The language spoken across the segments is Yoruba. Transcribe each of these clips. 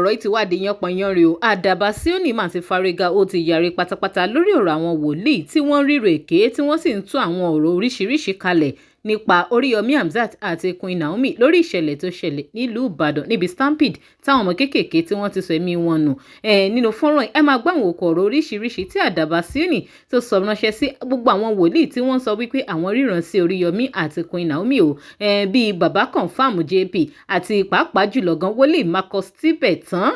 ọ̀rọ̀ yìí ti wá di yanpanyanrin o. Adaba Sioni mà ti fárígá, ó ti yàrí pátápátá lórí ọ̀rọ̀ àwọn wòlíì tí wọ́n ríro èké tí wọ́n sì ń tú àwọn ọ̀rọ̀ oríṣiríṣi kalẹ̀ nípa Oriyomi Hamzat àti Queen Naomi lórí ìṣẹ̀lẹ̀ tó ṣẹlẹ̀ nílùú Ìbàdàn níbi stampede táwọn ọmọ kéékèèké tí wọ́n ti sọ ẹ̀mí wọn nù. Nínú fọ́nrán ẹ máa gbọ́ àwọn òkò ọ̀rọ̀ oríṣiríṣi tí Adaba Sioni tó sọ ránṣẹ́ sí gbogbo àwọn wòlíì tí wọ́n sọ wípé àwọn ríran sí Oriyomi àti Queen Naomi o, bíi bàbá confam JP àti pàápàá jùlọ gan wòlíì Marcus Tibetan.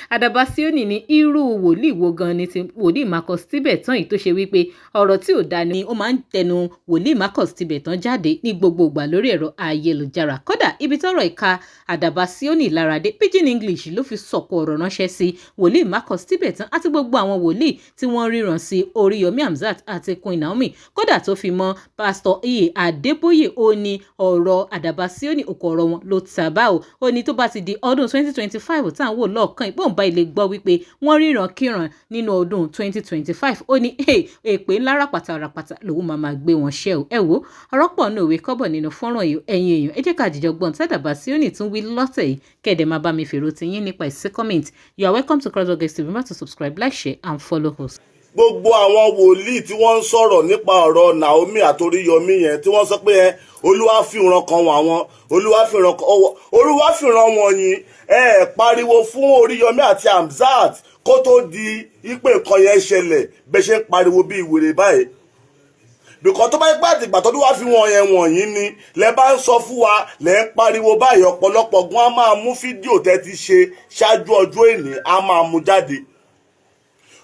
Adaba Sioni ní irú wòlíì wo gan ni ti wòlíì Marcus Tibetan yìí tó ṣe wípé ọ̀rọ̀ tí ò dáa ni ó máa ń tẹnu wòlíì Marcus Tibetan jáde ní gbogbo ìgbà lórí ẹ̀rọ ayélujára. Kódà ibi tọ́rọ̀ ìka Adaba Sioni lára dé, pidgin English ló fi sọ̀kò ọ̀rọ̀ ránṣẹ́ sí wòlíì Marcus Tibetan àti gbogbo àwọn wòlíì tí wọ́n ríran sí Oriyomi Hamzat àti Queen Naomi. Kódà tó fi mọ́ Pastor Adeboye, ó ní ọ̀rọ̀ Adaba Sioni òkò ọ̀rọ̀ wọn ló tàbá o. Ó ní tó bá ti di ọdún 2025 tá à ń wò lọ́ọ̀kan ìbọ̀nba ilé gbọ́ wípé wọ́n ríran kíran nínú ọdún 2025. Ó ní èpè ńlá ràpàtà lòun máa gbé wọn ṣẹ́ o. Ẹ wo ọ̀rọ̀ pọ̀ ní òwe kọ́bọ̀ nínú fọ́nrán yìí. Ẹ̀yin èèyàn ẹ jẹ́ ká jíjọ gbọ́n tí Adaba Sioni tún wí lọ́tẹ̀ yìí. Kẹ́ẹ̀dẹ̀ máa bá mi fèrò tiyín nípa ìsí comment. You are welcome to CrossWorks TV. Remember to subscribe, like, share and follow us. Gbogbo àwọn wòlíì tí wọ́n ń sọ̀rọ̀ nípa ọ̀rọ̀ Naomi Ati Oriyomi yẹn tí wọ́n sọ pé Olúwa fi ìran kan wọ́n àwọn Olúwa fi ìran wọn yìí pariwo fún Oriyomi àti Hamzat kó tó di ìpè nǹkan yẹn ṣẹlẹ̀ bẹ́ẹ̀ ṣe ń pariwo bí ìwèrè báyìí. Bìkọ́ tó bá yẹ pé àtìgbà tó wá fi wọn yẹn wọ̀nyí ni lẹ bá ń sọ fún wa lẹ ń pariwo báyìí, ọ̀pọ̀lọpọ̀ gan á máa mú fídíò tẹ́ ti ṣe ṣáájú ọjọ́ èní á máa mú jáde.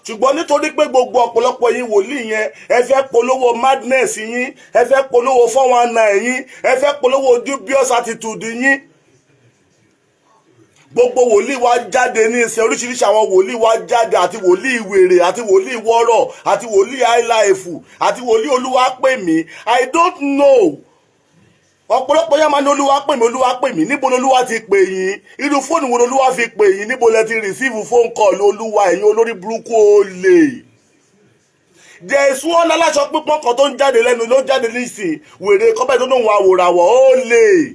Ṣùgbọ́n nítorí pé gbogbo ọ̀pọ̀lọpọ̀ yín wòlíì yẹn ẹ fẹ́ polówó madness yín, ẹ fẹ́ polówó 419 yín, ẹ fẹ́ polówó dubious attitude yín. Gbogbo wòlíì wa jáde ní ìsìn, oríṣiríṣi àwọn wòlíì wa jáde, àti wòlíì wèrè àti wòlíì wọ́rọ̀ àti wòlíì highlife àti wòlíì Olúwapèmí. I don't know. Ọ̀pọ̀lọpọ̀ yẹn máa ní Olúwapèmí níbo lolúwa ti pè yín, irú fóònù wo lolúwa fi pè yín, níbo lẹ ti receive phone call Olúwa, ẹ̀yin olórí burúkú olè. There is one aláṣọ pípọ́n kan tó ń jáde lẹ́nu ló jáde nísìn wèrè kọ́bẹ̀ tó lóun àwòràwọ̀ olè.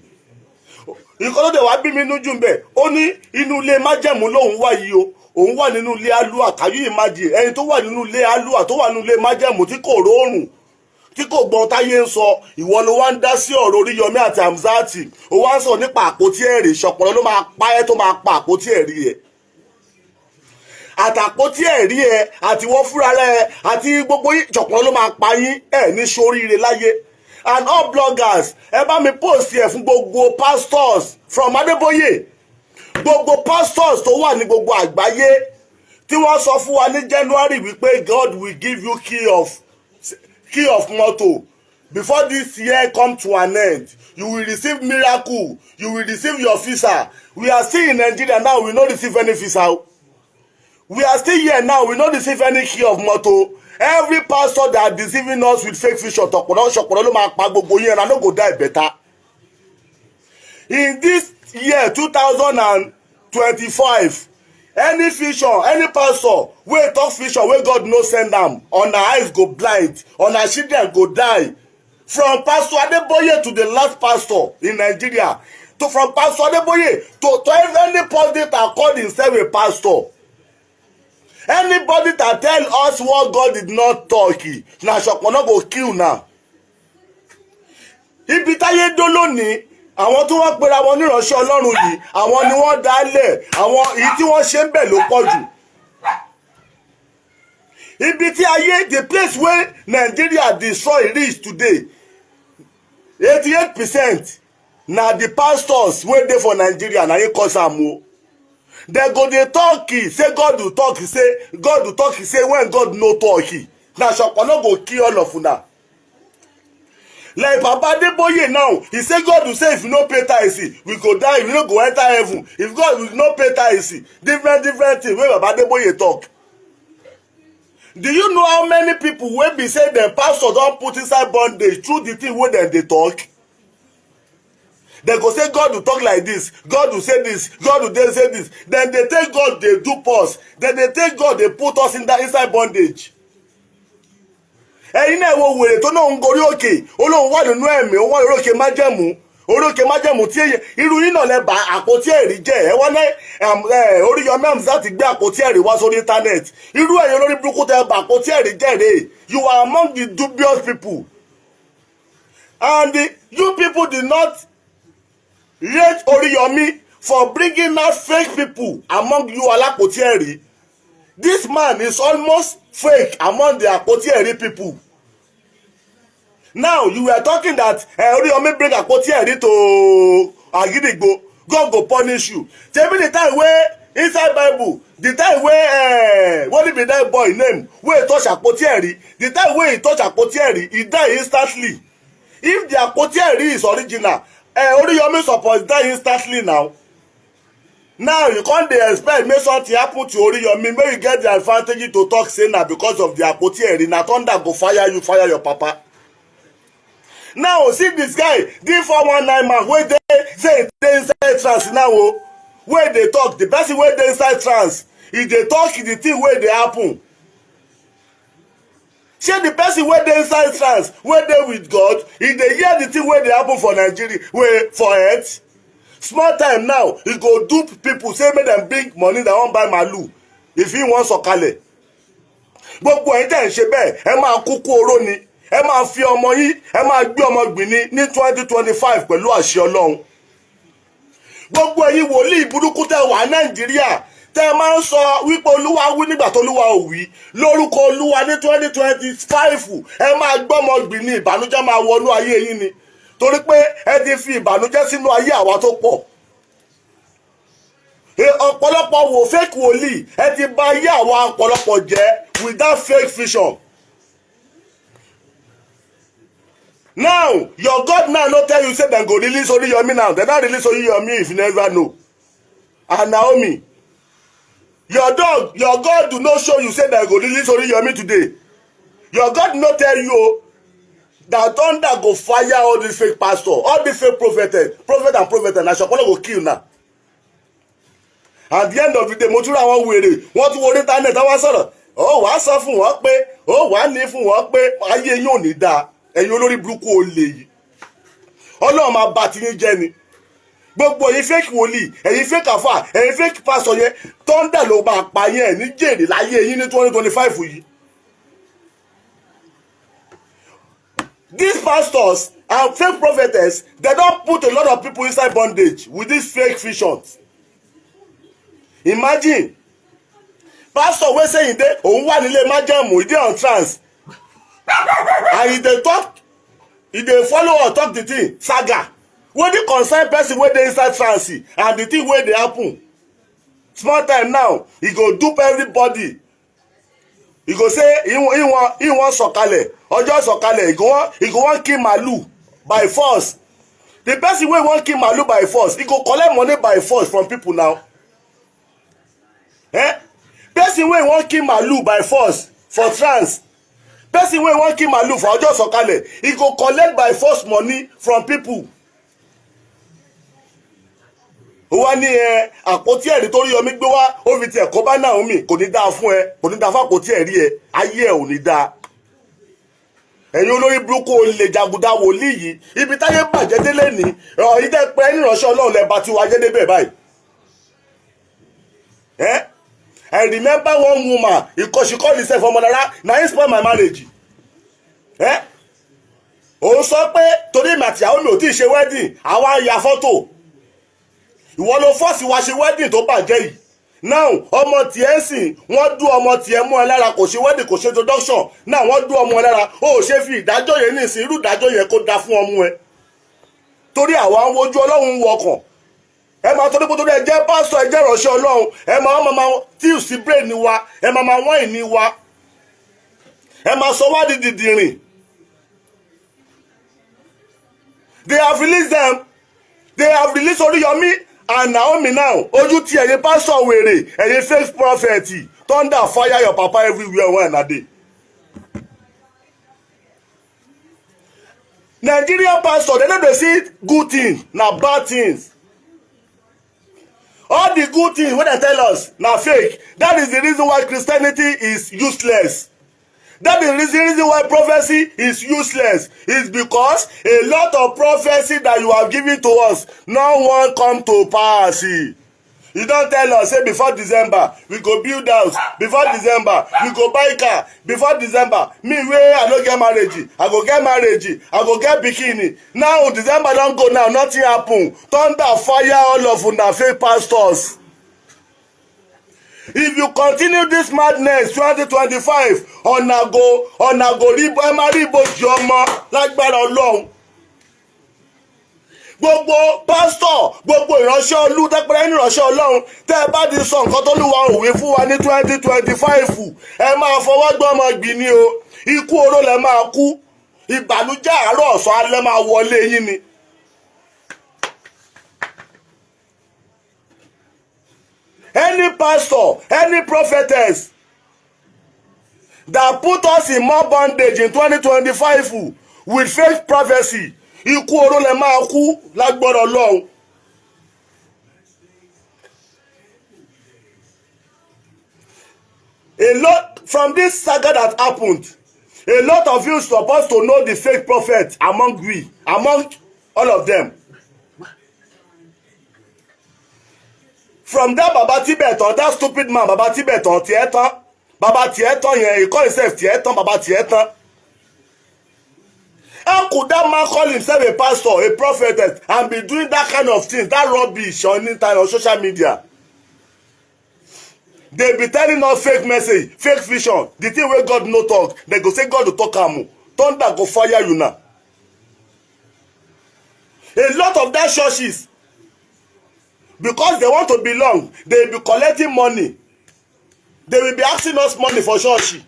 Nǹkan tó dẹ̀ wá bí mi nújú ń bẹ̀, ó ní inú ilé májẹ̀mú lòun wà yìí o, òun wà nínú ilé alúà. Kàyú ìmájì ẹni tó wà nínú ilé alúà tó wà nínú ilé májẹ̀mú tí kò róòrùn tí kò gbọ́n táyé ń sọ, ìwọ ló wá ń dá sí ọ̀rọ̀ Oriyomi àti Hamzat. Ó wá ń sọ nípa àpótí ẹ̀rí, ṣọ̀pọ̀lọ́ ló máa pa ẹ́ tó máa pa àpótí ẹ̀rí ẹ̀. Àtàpótí ẹ̀rí ẹ̀ àti wọ́n fúnra rẹ̀ àti gbogbo ṣọ̀pọ̀lọ́ ló máa pa yín ẹ̀ ní ṣoríire láyé. And all bloggers ẹ bá mi post ẹ̀ fún gbogbo pastors from Adeboye, gbogbo pastors tó wà ní gbogbo àgbáyé tí wọ́n sọ fún wa ní January wípé God will give you key of motor before this year come to an end. You will receive miracle, you will receive your visa. We are still in Nigeria now, we no receive any visa. We are still here now, we no receive any key of motor. Every pastor that deceiving us with fake vision ṣọ̀pọ̀lọ́ ló máa pa gbogbo yín, and I no go die better. In this year 2025, any vision, any pastor wey talk vision wey God no send am, on our eyes go blind, on our children go die. From Pastor Adeboye to the last pastor in Nigeria, from Pastor Adeboye to anybody that called himself a pastor. Anybody that tell us what God did not talk, na ṣọ̀pọ̀lọ́ go kill now. Ibi táyé dó lónìí, àwọn tó wọ́n pera wọn níránṣẹ́ Ọlọ́run yìí, àwọn ni wọ́n dálẹ̀, àwọn èyí tí wọ́n ṣe ń bẹ̀ ló pọ̀ jù. Ibi tí ayé, the place where Nigeria destroy reach today, 88% na the pastors wey dey for Nigeria na him cause am o. Dem go dey talk say God will talk, say God will talk, say when God no talk, na ṣọ̀pọ̀lọ́ go kill all of una. Like Baba Adeboye now, he say God will say if you no pay tithes, we go die, we no go enter heaven. If God will no pay tithes, different things wey Baba Adeboye talk. Do you know how many people wey be say dem pastor don put inside bondage through the thing wey dem dey talk? Dem go say God will talk like this, God will say this, God will say this. Then they take God dey dupe us, then they take God dey put us inside bondage. Ẹ̀yin náà wo wèrè tó náà ń gorí òkè, Ọlọ́run wà nínú ẹ̀mí, ó wà lórí òkè májẹ̀mú, orókè májẹ̀mú tí irú yín náà lẹ bá àpótí ẹ̀rí jẹ́ ẹ wọ́n ní Oriyomi Hamzat gbé àpótí ẹ̀rí wá sórí íńtánẹ́ẹ̀tì irú ẹ̀yin olórí burúkú tẹ bá àpótí ẹ̀rí jẹ́ rèé. You are among the dubious people and you people did not rate Oriyomi for bringing out fake people among you alapoti ẹ̀rí. This man is almost fake among the àpótí ẹ̀rí people. Now you were talking that Oriyomi bring àpótí ẹ̀rí to Agidigbo, God go punish you. Tell me the time wey inside Bible, the time wey what be that boy name wey touch àpótí ẹ̀rí, the time wey he touch àpótí ẹ̀rí, he die instantly. If the àpótí ẹ̀rí is original, Oriyomi suppose die instantly now. Now you can't dey expect make something happen to Oriyomi, make you get the advantage to talk say na because of the àpótí ẹ̀rí, na thunder go fire you, fire your papa. Now see this guy, the 419 man wey dey say dey inside trance now o, wey dey talk, the person wey dey inside trance, e dey talk the thing wey dey happen. Shey the person wey dey inside trance, wey dey with God, e dey hear the thing wey dey happen for Nigeria, wey for earth. Small time now, e go dupe people say make dem bring money dem wan buy màálù if he wan sọ̀kalẹ̀. Gbogbo ẹ̀yin tẹ́ ń ṣe bẹ́ẹ̀, ẹ máa kúkú oró ni. Ẹ máa fi ọmọ yín, ẹ máa gbé ọmọ gbìnní ní 2025 pẹ̀lú àṣẹ Ọlọ́run. Gbogbo ẹ̀yin wòlíì burúkú tẹ́ wà Nàìjíríà tẹ́ máa ń sọ wípé Olúwa wí nígbà tó Olúwa ò wí. Lórúkọ Olúwa ní 2025 ẹ máa gbọ́mọ gbìnní, ìbànújẹ́ máa wọnú ayé yín ni. Torí pé ẹ ti fi ìbànújẹ́ sínú ayé àwa tó pọ̀. Ọ̀pọ̀lọpọ̀ wò fake wòlíì, ẹ ti bà ayé àwa ọ̀pọ̀lọpọ̀ jẹ́ with that fake vision. Now, your God now no tell you say dem go release Oriyomi now. Dem not release Oriyomi if you never know. And Naomi, your God do not show you say dem go release Oriyomi today. Your God no tell you that thunder go fire all these fake pastors, all these fake prophet and prophetess. Na Shokolo go kill now. At the end of the day, mo tún ra wọn wèrè, wọ́n tún wọlé internet wọ́n sọ̀rọ̀. Ó wàá sọ fún wọn pé, ó wàá ní fún wọn pé ayé yín ò ní dáa. Ẹ̀yin olórí burúkú olè yìí. Ọlọ́run máa bà tiyín jẹ́ ni. Gbogbo ẹ̀yin fake wòlíì, ẹ̀yin fake àfà, ẹ̀yin fake pastor yẹn, thunder ló máa pa yẹn ní jèrè láyé yín ní 2025 yìí. These pastors and fake prophetess, they don't put a lot of people inside bondage with these fake visions. Imagine, pastor wey say he dey òun wà nílé májẹ̀mú, he dey on trance. And he dey talk, he dey follow or talk the thing saga wey dey concern person wey dey inside trance and the thing wey dey happen. Small time now, he go dupe everybody. He go say he wan sọ̀kalẹ̀, ọjọ́ sọ̀kalẹ̀, he go wan kill màálù by force. The person wey wan kill màálù by force, he go collect money by force from people now. Person wey wan kill màálù by force for trance, person wey wan kill màálù for ọjọ́ sọ̀kalẹ̀, he go collect by force money from people. Ó wá ní àpótí ẹ̀rí tó Oriyomi gbé wá, ó fi tiẹ̀ kó bá Naomi, kò ní dáa fún ẹ, kò ní dáa fún àpótí ẹ̀rí ẹ, ayé ẹ ò ní dáa. Ẹ̀yin olórí burúkú olè jàgùdà wòlíì yìí, ibi táyé bàjẹ́ délé ní ìdẹ́ pẹ́ níránṣẹ́ Ọlọ́run lẹ́ba tí wàá jẹ́ débẹ̀ báyìí. I remember one woman, she called herself Ọmọlára, na him spoil my marriage. Òun sọ pé torí èmi àti ìyàwó mi ò tí ì ṣe wedding, àwa ya fọ́tò. Ìwọ ló fọ́ọ̀sì wa ṣe wedding tó bàjẹ́ yìí. Now ọmọ tiẹ̀ ń sìn, wọ́n dú ọmọ tiẹ̀ mú ẹ lára, kò ṣe wedding, kò ṣe introduction. Now wọ́n dú ọmọ ẹ lára, ó ṣe fi ìdájọ́ yẹn ní ìsìn, irú ìdájọ́ yẹn kó dá fún ọmọ ẹ. Torí àwa ń wojú Ọlọ́run wọkàn. Ẹ máa torí pé torí ẹ jẹ́ pásítọ̀, ẹ jẹ́ ìránṣẹ́ Ọlọ́run, ẹ máa tíù sí brain wa, ẹ máa wọ́n ìní wa, ẹ máa sọ wá di dìdìrìn. They have released them. They have released Oriyomi and Naomi now. Ojú tí ẹ̀yin pásítọ̀ wèrè, ẹ̀yin fake prophet, thunder fire your papa everywhere one a day. Nigerian pastor, they no dey see good things, na bad things. All the good things wey dem tell us na fake. That is the reason why Christianity is useless. That is the reason why prophecy is useless. It's because a lot of prophecy that you have given to us, no one come to pass. You don't tell us, say before December, we go build house. Before December, we go buy car. Before December, me wey I no get marriage, I go get marriage, I go get bikini. Now December don't go now, nothing happen. Thunder, fire, all of una fake pastors. If you continue this madness 2025, ọ̀nà go rí ẹ máa rí ibojì ọmọ lágbára Ọlọ́run. Gbogbo pásítọ̀, gbogbo ìránṣẹ́ olú tẹ́pẹ́rẹ́ ní ìránṣẹ́ Ọlọ́run tẹ́ ẹ bá ti sọ nǹkan tó lù wá òwe fún wa ní 2025 ẹ máa fọwọ́ gbọ́ ọmọ gbìn ní o. Ikú oró lẹ máa kú, ìbànújẹ́ àárọ̀ ọ̀sán alẹ́ máa wọlé yín ni. Any pastor, any prophetess that put us in more bondage in 2025 with fake prophecy, ikú oró lẹ máa kú lágbára Ọlọ́run. A lot from this saga that happened, a lot of you supposed to know the fake prophet among all of them. From that Baba Tibetan, that stupid man, Baba Tibetan, Tietan, Baba Tietan, he call himself Tietan, Baba Tietan. How could that man call himself a pastor, a prophet, and be doing that kind of things, that rubbish on internet, on social media? They be telling us fake message, fake vision, the thing where God no talk. They go say God to talk am. Thunder go fire you now. A lot of that churches, because they want to belong, they will be collecting money. They will be asking us money for church.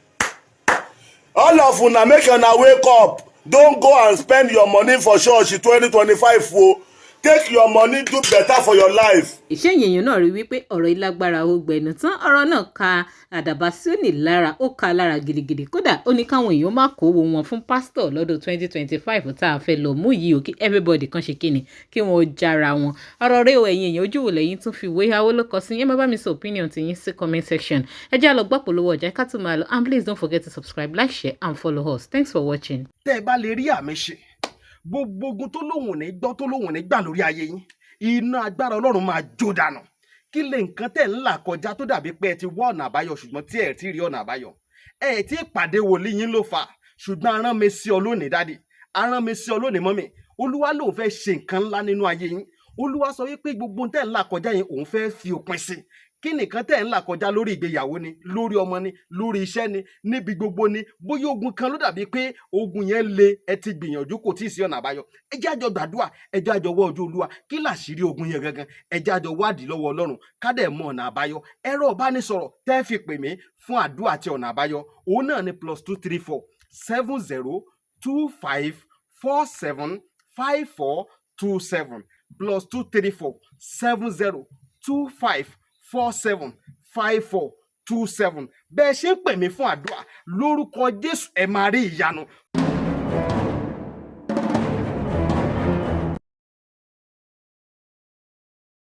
All of una make una wake up. Don't go and spend your money for church in 2025. Take your money, do better for your life. Iṣẹ́ yẹ̀yàn náà rí wípé ọ̀rọ̀ ìlágbára ó gbẹnu tán ọ̀rọ̀ náà ka Adaba Sioni lára ó ka lára gidigidi kódà ó ní káwọn èèyàn má kówó wọn fún pásítọ̀ lọ́dún 2025 tá a fẹ́ lọ mú yìí o kí everybody kan ṣe kíni kí wọ́n jára wọn. Ọ̀rọ̀ rẹ̀ o ẹ̀yin èèyàn ojú wò lẹ́yìn tún fi wé hawó ló kọ sí yẹn má bá mi sọ opinion ti yín sí comment section. Ẹ jẹ́ á lọ gbọ́ polówó ọjà ká tún máa lọ and please don't forget to subscribe, like, share and follow us. Thanks for watching. Tẹ́ ẹ bá lè rí àmì ṣe gbogbo ogun tó lóhùn ní gbọ́ tó lóhùn ní gbà lórí ayé yín iná agbára Ọlọ́run máa jó dànù. Kí lè nǹkan tẹ̀ ń là kọjá tó dàbí pé ẹ ti wá ọ̀nà àbáyọ ṣùgbọ́n tí ẹ ti rí ọ̀nà àbáyọ. Ẹ ti pàdé wòlíì yín ló fà ṣùgbọ́n arán mi sí ọ lónìí dádì, arán mi sí ọ lónìí mọ́mì. Olúwa lòun fẹ́ ṣe nǹkan ńlá nínú ayé yín. Olúwa sọ wípé gbogbo tẹ̀ ń là kọjá yín òun fẹ́ fi òpin sí. Kí nìkan tẹ̀ ń là kọjá lórí ìgbéyàwó ni, lórí ọmọ ni, lórí iṣẹ́ ni, níbi gbogbo ni, bóyá ogun kan ló dàbí pé ogun yẹn le ẹ ti gbìyànjú kò tí ì sí ọ̀nà àbáyọ. Ẹ jẹ́ àjọ gbàdúrà, ẹ jẹ́ àjọ wá ojú Olúwa, kí làṣírí ogun yẹn gangan, ẹ jẹ́ àjọ wádìí lọ́wọ́ Ọlọ́run ká dẹ̀ mọ ọ̀nà àbáyọ. Ẹ̀rọ ìbánisọ̀rọ̀ tẹ́ fi pè mí fún àdúrà àti ọ̀nà àbáyọ òun náà ni +234 70 25 47 5427 +234 70 25 47 5427. Bẹ́ẹ̀ ṣe ń pè mí fún àdúrà lórúkọ Jésù ẹ máa rí ìyanu.